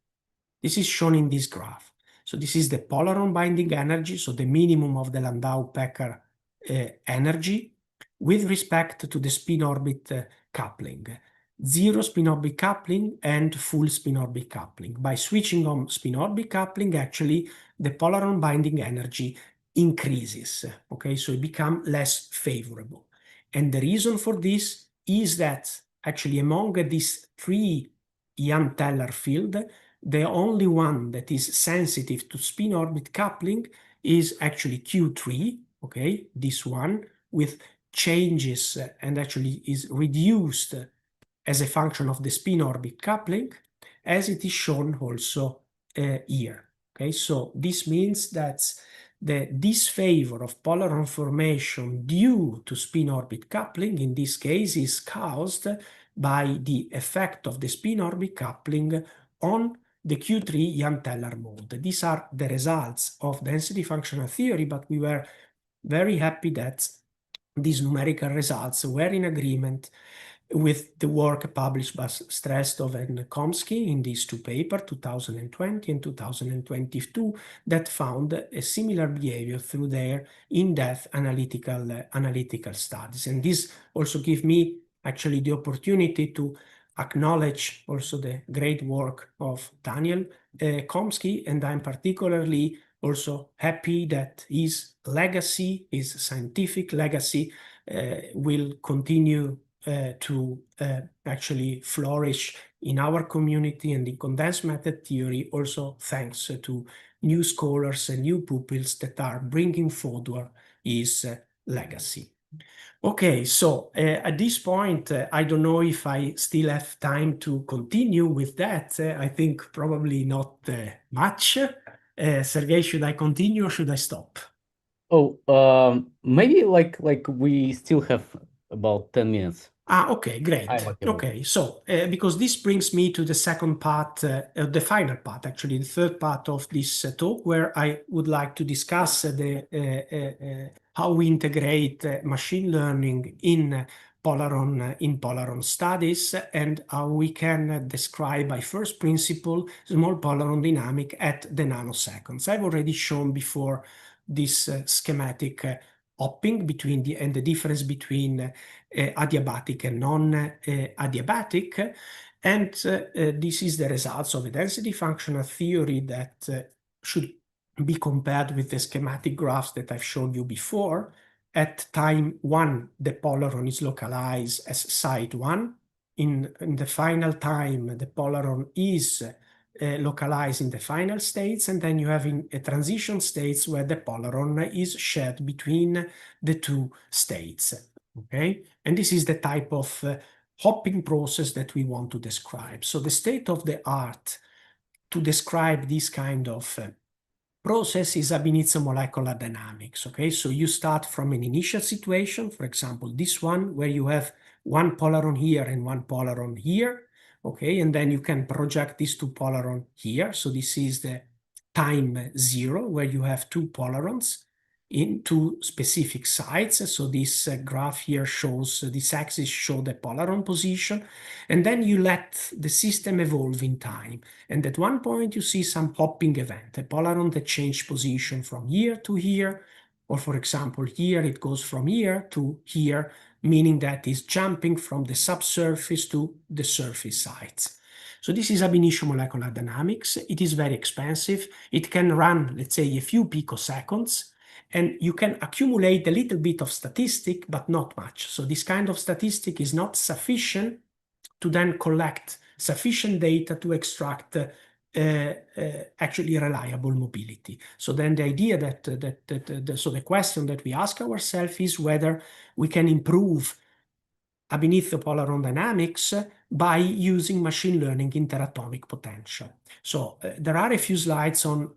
This is shown in this graph. So this is the Polaron binding energy, so the minimum of the Landau-Pecker energy with respect to the spin-orbit coupling. Zero spin-orbit coupling and full spin-orbit coupling. By switching on spin-orbit coupling, actually, the Polaron binding energy increases, okay? So it becomes less favorable. And the reason for this is that actually among these three Jahn-Teller field, the only one that is sensitive to spin-orbit coupling is actually Q3, okay, this one, with changes and actually is reduced as a function of the spin-orbit coupling, as it is shown also here. Okay, so this means that the disfavor of Polaron formation due to spin-orbit coupling in this case is caused by the effect of the spin-orbit coupling on the Q3 Jahn-Teller mode. These are the results of density functional theory, but we were very happy that these numerical results were in agreement with the work published by Strestov and Komsky in these two papers, 2020 and 2022, that found a similar behavior through their in-depth analytical studies. And this also gives me actually the opportunity to acknowledge also the great work of Daniel Komsky, and I'm particularly also happy that his legacy, his scientific legacy, will continue to actually flourish in our community and in condensed matter theory, also thanks to new scholars and new pupils that are bringing forward his legacy. Okay, so at this point, I don't know if I still have time to continue with that. I think probably not much. Sergey, should I continue or should I stop? Oh, maybe like we still have about 10 minutes. Okay, great. I'm okay with Okay, so because this brings me to the second part, the final part, actually, the third part of this talk, where I would like to discuss how we integrate machine learning in Polaron studies and how we can describe by first principle small Polaron dynamic at the nanoseconds. I've already shown before this schematic hopping between the difference between adiabatic and non-adiabatic. And this is the results of a density functional theory that should be compared with the schematic graphs that I've shown you before. At time 1, the Polaron is localized as site 1. In the final time, the Polaron is localized in the final states, and then you have in a transition states where the Polaron is shared between the two states. Okay, and this is the type of hopping process that we want to describe. So the state of the art to describe this kind of process is ab initio molecular dynamics. Okay, so you start from an initial situation, for example, this one where you have one Polaron here and one Polaron here. Okay, and then you can project these two Polaron here. So this is the time 0 where you have two Polarons. into specific sites. So this graph here shows, this axis shows the Polaron position, and then you let the system evolve in time. And at one point you see some hopping event, a Polaron that changed position from here to here, or for example, here it goes from here to here, meaning that it's jumping from the subsurface to the surface sites. So this is ab initio molecular dynamics. It is very expensive. It can run, let's say, a few picoseconds, and you can accumulate a little bit of statistic, but not much. So this kind of statistic is not sufficient to then collect sufficient data to extract actually reliable mobility. So then the idea so the question that we ask ourselves is whether we can improve ab initio Polaron dynamics by using machine learning interatomic potential. So there are a few slides on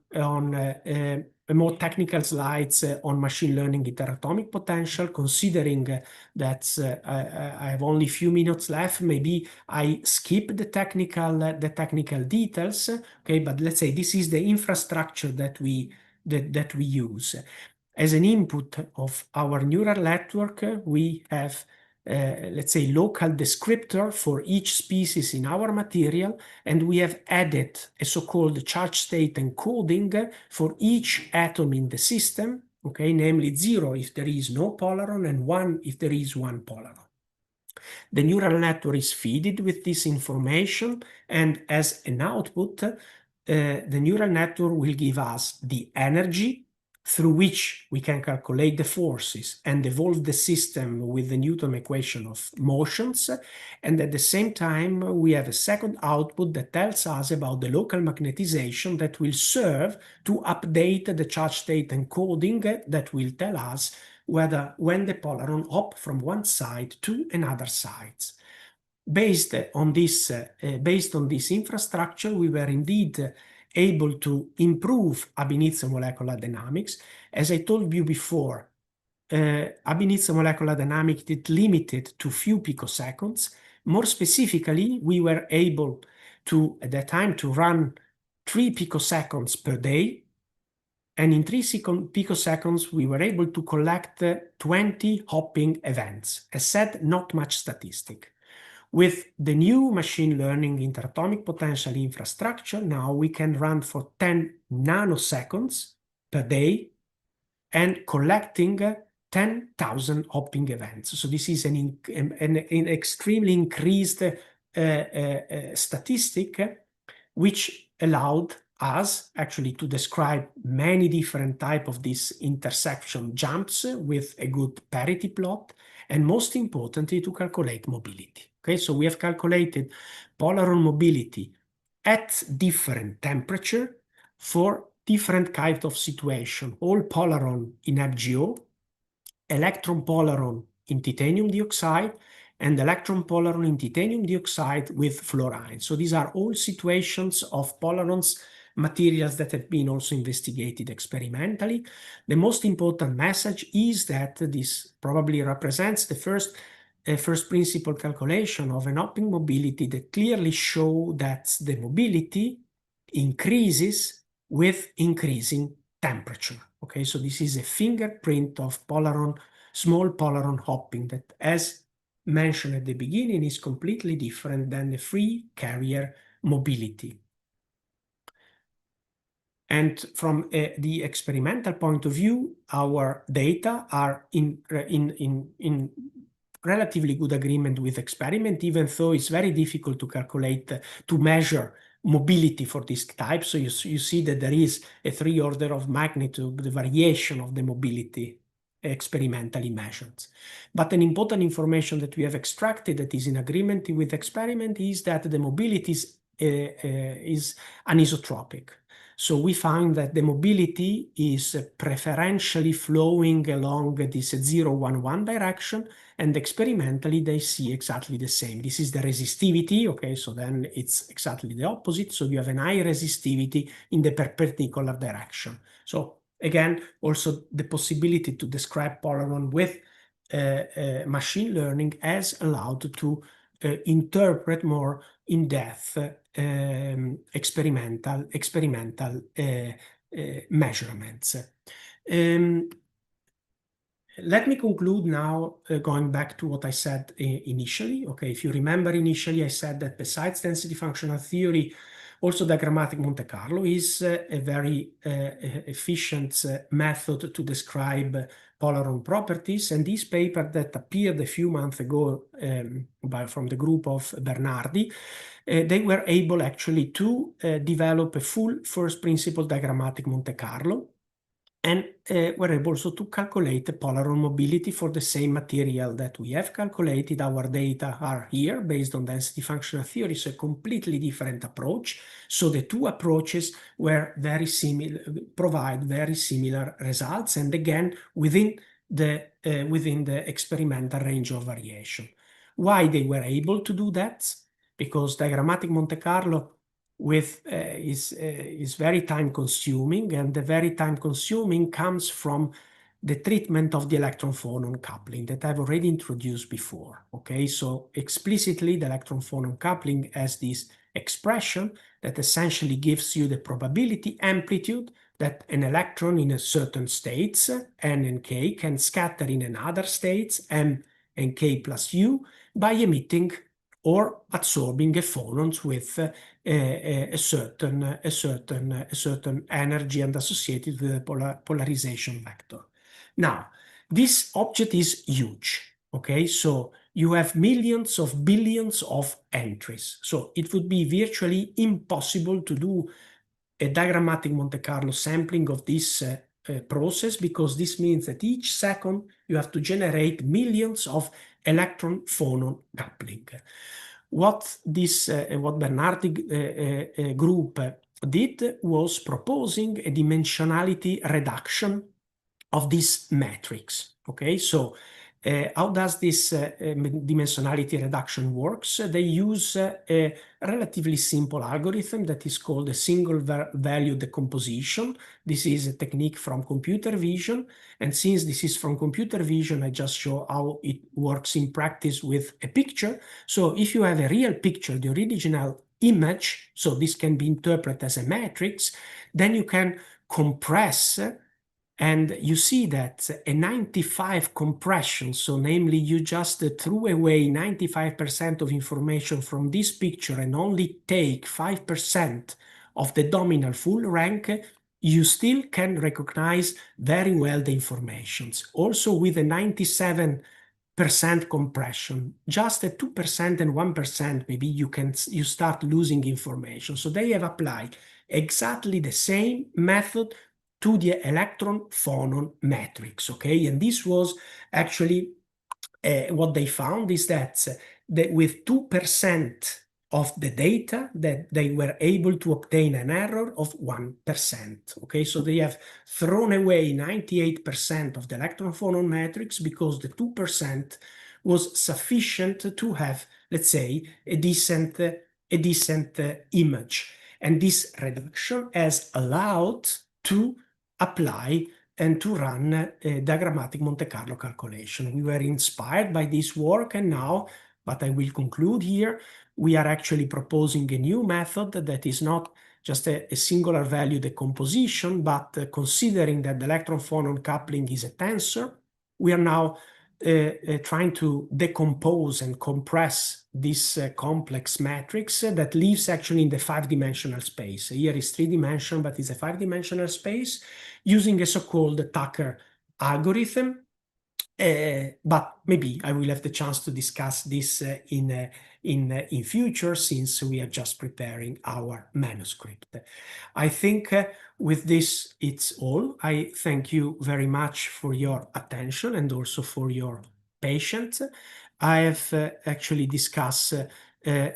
more technical slides on machine learning interatomic potential, considering that I have only a few minutes left. Maybe I skip the technical details, okay? But let's say this is the infrastructure that we use. As an input of our neural network, we have let's say, local descriptor for each species in our material, and we have added a so-called charge state encoding for each atom in the system, okay, namely 0 if there is no Polaron and 1 if there is one Polaron. The neural network is fed with this information, and as an output, the neural network will give us the energy through which we can calculate the forces and evolve the system with the Newton equation of motions. And at the same time, we have a second output that tells us about the local magnetization that will serve to update the charge state encoding that will tell us whether when the Polaron hop from one side to another side. Based on this infrastructure, we were indeed able to improve ab initio molecular dynamics. As I told you before, ab initio molecular dynamics is limited to few picoseconds. More specifically, we were able to, at that time, to run 3 picoseconds per day. And in 3 picoseconds, we were able to collect 20 hopping events. As said, not much statistic. With the new machine learning interatomic potential infrastructure, now we can run for 10 nanoseconds per day and collecting 10,000 hopping events. So this is an extremely increased statistic, which allowed us actually to describe many different types of these intersection jumps with a good parity plot, and most importantly, to calculate mobility. Okay, so we have calculated Polaron mobility at different temperature for different kinds of situation. All Polaron in FGO, electron Polaron in titanium dioxide, and electron Polaron in titanium dioxide with fluorine. So these are all situations of Polarons materials that have been also investigated experimentally. The most important message is that this probably represents the first principle calculation of an hopping mobility that clearly show that the mobility increases with increasing temperature. Okay, so this is a fingerprint of Polaron, small Polaron hopping that, as mentioned at the beginning, is completely different than the free carrier mobility. And from the experimental point of view, our data are in relatively good agreement with experiment, even though it's very difficult to calculate, to measure mobility for this type. So you see that there is a 3 order of magnitude, the variation of the mobility experimentally measured. But an important information that we have extracted that is in agreement with experiment is that the mobility is anisotropic. So we find that the mobility is preferentially flowing along this 0-1-1 direction, and experimentally they see exactly the same. This is the resistivity, okay, so then it's exactly the opposite. So you have an high resistivity in the perpendicular direction. So again, also the possibility to describe Polaron with machine learning has allowed to interpret more in-depth experimental measurements. let me conclude now, going back to what I said initially. Okay, if you remember initially, I said that besides density functional theory, also diagrammatic Monte Carlo is a very efficient method to describe Polaron properties. And this paper that appeared a few months ago from the group of Bernardi, they were able actually to develop a full first principle diagrammatic Monte Carlo, and were able also to calculate the Polaron mobility for the same material that we have calculated. Our data are here based on density functional theory, so a completely different approach. So the two approaches were very similar, provide very similar results, and again within the experimental range of variation. Why they were able to do that? Because diagrammatic Monte Carlo is very time consuming, and the very time consuming comes from the treatment of the electron phonon coupling that I've already introduced before. Okay, so explicitly the electron phonon coupling has this expression that essentially gives you the probability amplitude that an electron in a certain states, n and k, can scatter in another states, m and k plus u, by emitting or absorbing a phonons with a certain energy and associated with the polarization vector. Now, this object is huge, okay? So you have millions of billions of entries. So it would be virtually impossible to do a diagrammatic Monte Carlo sampling of this process, because this means that each second you have to generate millions of electron phonon coupling. What Bernardi group did was proposing a dimensionality reduction of this matrix. Okay, so how does this dimensionality reduction works? They use a relatively simple algorithm that is called a single value decomposition. This is a technique from computer vision, and since this is from computer vision, I just show how it works in practice with a picture. So if you have a real picture, the original image, so this can be interpreted as a matrix, then you can compress, and you see that a 95 compression, so namely you just threw away 95% of information from this picture and only take 5% of the dominant full rank, you still can recognize very well the informations. Also with a 97% compression, just a 2% and 1%, maybe you start losing information. So they have applied exactly the same method to the electron phonon matrix, okay? And this was actually what they found is that with 2% of the data, that they were able to obtain an error of 1%, okay? So they have thrown away 98% of the electron phonon matrix because the 2% was sufficient to have, let's say, a decent image. And this reduction has allowed to apply and to run a diagrammatic Monte Carlo calculation. We were inspired by this work, and now, but I will conclude here, we are actually proposing a new method that is not just a singular value decomposition, but considering that the electron phonon coupling is a tensor, we are now trying to decompose and compress this complex matrix that lives actually in the 5-dimensional space. Here is 3-dimensional, but it's a 5-dimensional space using a so-called Tucker algorithm. But maybe I will have the chance to discuss this in future, since we are just preparing our manuscript. I think with this, it's all. I thank you very much for your attention and also for your patience. I have actually discussed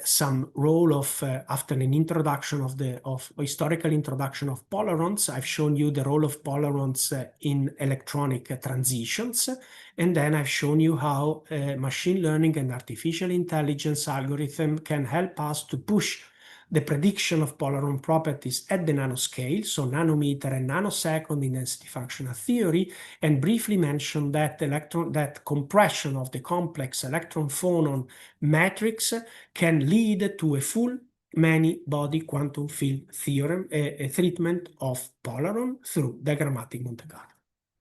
some role of after an introduction of historical introduction of Polarons. I've shown you the role of Polarons in electronic transitions, and then I've shown you how machine learning and artificial intelligence algorithm can help us to push the prediction of Polaron properties at the nanoscale, so nanometer and nanosecond in density functional theory, and briefly mention that that compression of the complex electron phonon matrix can lead to a full many-body quantum field theorem, a treatment of Polaron through diagrammatic Monte Carlo.